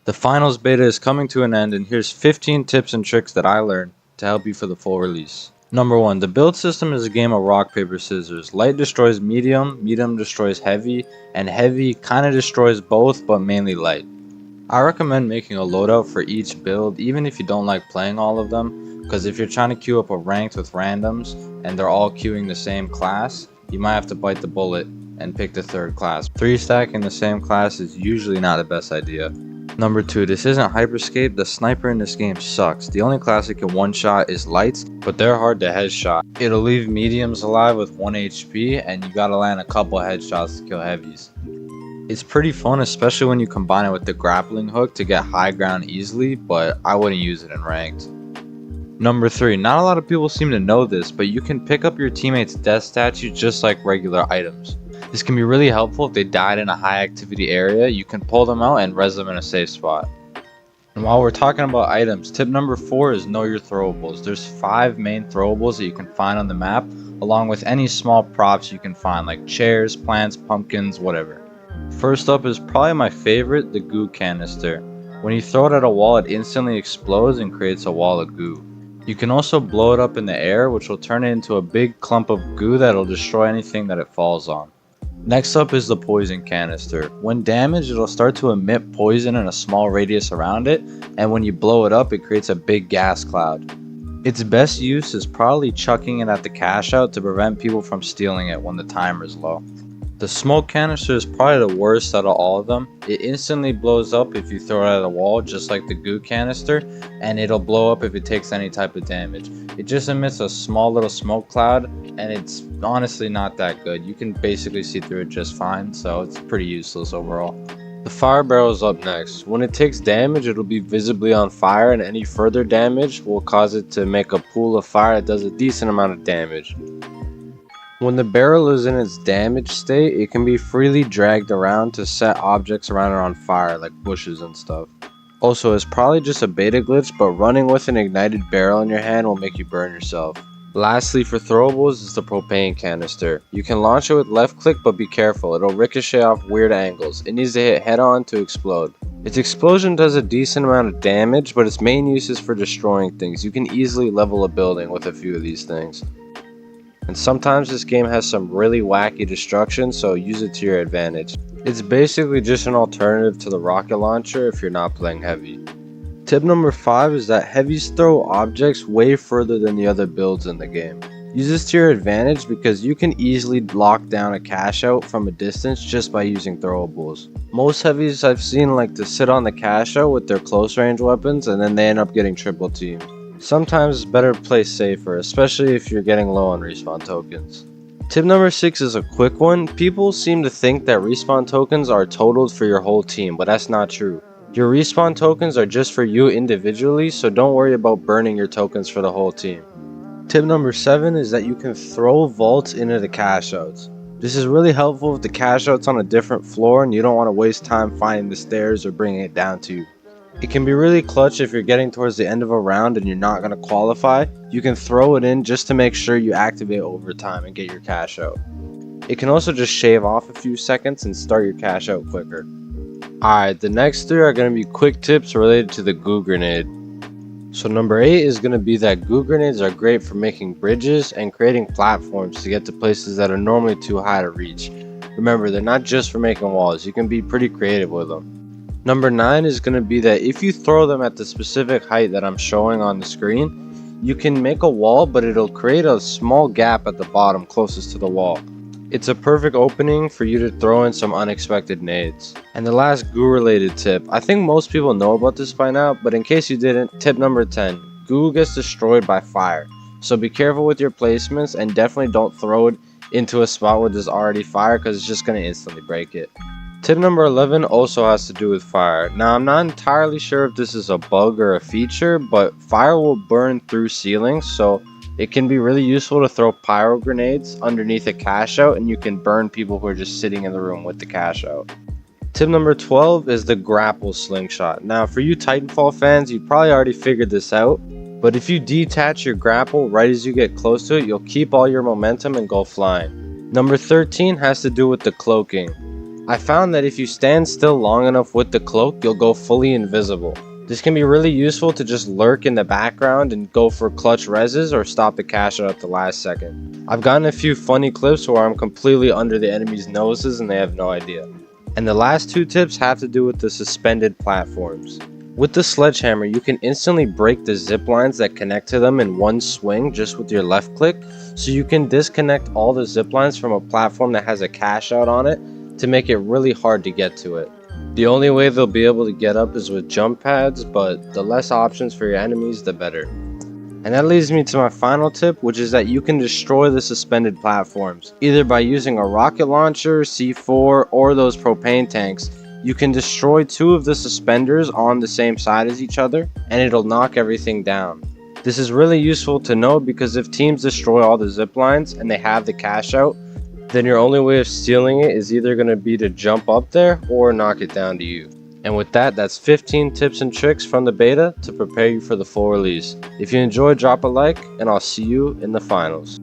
The finals beta is coming to an end, and here's 15 tips and tricks that I learned to help you for the full release. Number 1. The build system is a game of rock, paper, scissors. Light destroys medium, medium destroys heavy, and heavy kinda destroys both but mainly light. I recommend making a loadout for each build even if you don't like playing all of them, because if you're trying to queue up a ranked with randoms and they're all queuing the same class, you might have to bite the bullet and pick the third class. 3 stacking the same class is usually not the best idea. Number 2, this isn't Hyperscape. The sniper in this game sucks. The only class it can one-shot is lights, but they're hard to headshot. It'll leave mediums alive with 1 HP, and you gotta land a couple headshots to kill heavies. It's pretty fun, especially when you combine it with the grappling hook to get high ground easily, but I wouldn't use it in ranked. Number 3, not a lot of people seem to know this, but you can pick up your teammates' death statue just like regular items. This can be really helpful if they died in a high activity area. You can pull them out and res them in a safe spot. And while we're talking about items, tip number 4 is know your throwables. There's 5 main throwables that you can find on the map, along with any small props you can find like chairs, plants, pumpkins, whatever. First up is probably my favorite, the goo canister. When you throw it at a wall, it instantly explodes and creates a wall of goo. You can also blow it up in the air, which will turn it into a big clump of goo that'll destroy anything that it falls on. Next up is the poison canister. When damaged, it'll start to emit poison in a small radius around it, and when you blow it up, it creates a big gas cloud. Its best use is probably chucking it at the cash out to prevent people from stealing it when the timer is low. The smoke canister is probably the worst out of all of them. It instantly blows up if you throw it at a wall, just like the goo canister, and it'll blow up if it takes any type of damage. It just emits a small little smoke cloud, and it's honestly not that good. You can basically see through it just fine, so it's pretty useless overall. The fire barrel is up next. When it takes damage, it'll be visibly on fire, and any further damage will cause it to make a pool of fire that does a decent amount of damage. When the barrel is in its damaged state, it can be freely dragged around to set objects around it on fire, like bushes and stuff. Also, it's probably just a beta glitch, but running with an ignited barrel in your hand will make you burn yourself. Lastly, for throwables is the propane canister. You can launch it with left click, but be careful, it'll ricochet off weird angles. It needs to hit head on to explode. Its explosion does a decent amount of damage, but its main use is for destroying things. You can easily level a building with a few of these things. And sometimes this game has some really wacky destruction, so use it to your advantage. It's basically just an alternative to the rocket launcher if you're not playing heavy. Tip number 5 is that heavies throw objects way further than the other builds in the game. Use this to your advantage because you can easily lock down a cash out from a distance just by using throwables. Most heavies I've seen like to sit on the cash out with their close range weapons, and then they end up getting triple teamed. Sometimes it's better to play safer, especially if you're getting low on respawn tokens. Tip number 6 is a quick one. People seem to think that respawn tokens are totaled for your whole team, but that's not true. Your respawn tokens are just for you individually, so don't worry about burning your tokens for the whole team. Tip number 7 is that you can throw vaults into the cash outs. This is really helpful if the cash out's on a different floor and you don't want to waste time finding the stairs or bringing it down to you. It can be really clutch if you're getting towards the end of a round and you're not going to qualify. You can throw it in just to make sure you activate overtime and get your cash out. It can also just shave off a few seconds and start your cash out quicker. Alright, the next 3 are going to be quick tips related to the goo grenade. So number 8 is going to be that goo grenades are great for making bridges and creating platforms to get to places that are normally too high to reach. Remember, they're not just for making walls, you can be pretty creative with them. Number 9 is going to be that if you throw them at the specific height that I'm showing on the screen, you can make a wall, but it'll create a small gap at the bottom closest to the wall. It's a perfect opening for you to throw in some unexpected nades. And the last goo related tip, I think most people know about this by now, but in case you didn't, tip number 10, goo gets destroyed by fire. So be careful with your placements and definitely don't throw it into a spot where there's already fire because it's just going to instantly break it. Tip number 11 also has to do with fire. Now, I'm not entirely sure if this is a bug or a feature, but fire will burn through ceilings, so it can be really useful to throw pyro grenades underneath a cash out and you can burn people who are just sitting in the room with the cash out. Tip number 12 is the grapple slingshot. Now, for you Titanfall fans, you probably already figured this out, but if you detach your grapple right as you get close to it, you'll keep all your momentum and go flying. Number 13 has to do with the cloaking. I found that if you stand still long enough with the cloak, you'll go fully invisible. This can be really useful to just lurk in the background and go for clutch reses or stop the cash out at the last second. I've gotten a few funny clips where I'm completely under the enemy's noses and they have no idea. And the last two tips have to do with the suspended platforms. With the sledgehammer, you can instantly break the zip lines that connect to them in one swing just with your left click, so you can disconnect all the zip lines from a platform that has a cash out on it to make it really hard to get to it. The only way they'll be able to get up is with jump pads, but the less options for your enemies, the better. And that leads me to my final tip, which is that you can destroy the suspended platforms, either by using a rocket launcher, C4, or those propane tanks. You can destroy two of the suspenders on the same side as each other, and it'll knock everything down. This is really useful to know because if teams destroy all the zip lines and they have the cash out, then your only way of stealing it is either going to be to jump up there or knock it down to you. And with that, that's 15 tips and tricks from the beta to prepare you for the full release. If you enjoyed, drop a like, and I'll see you in the finals.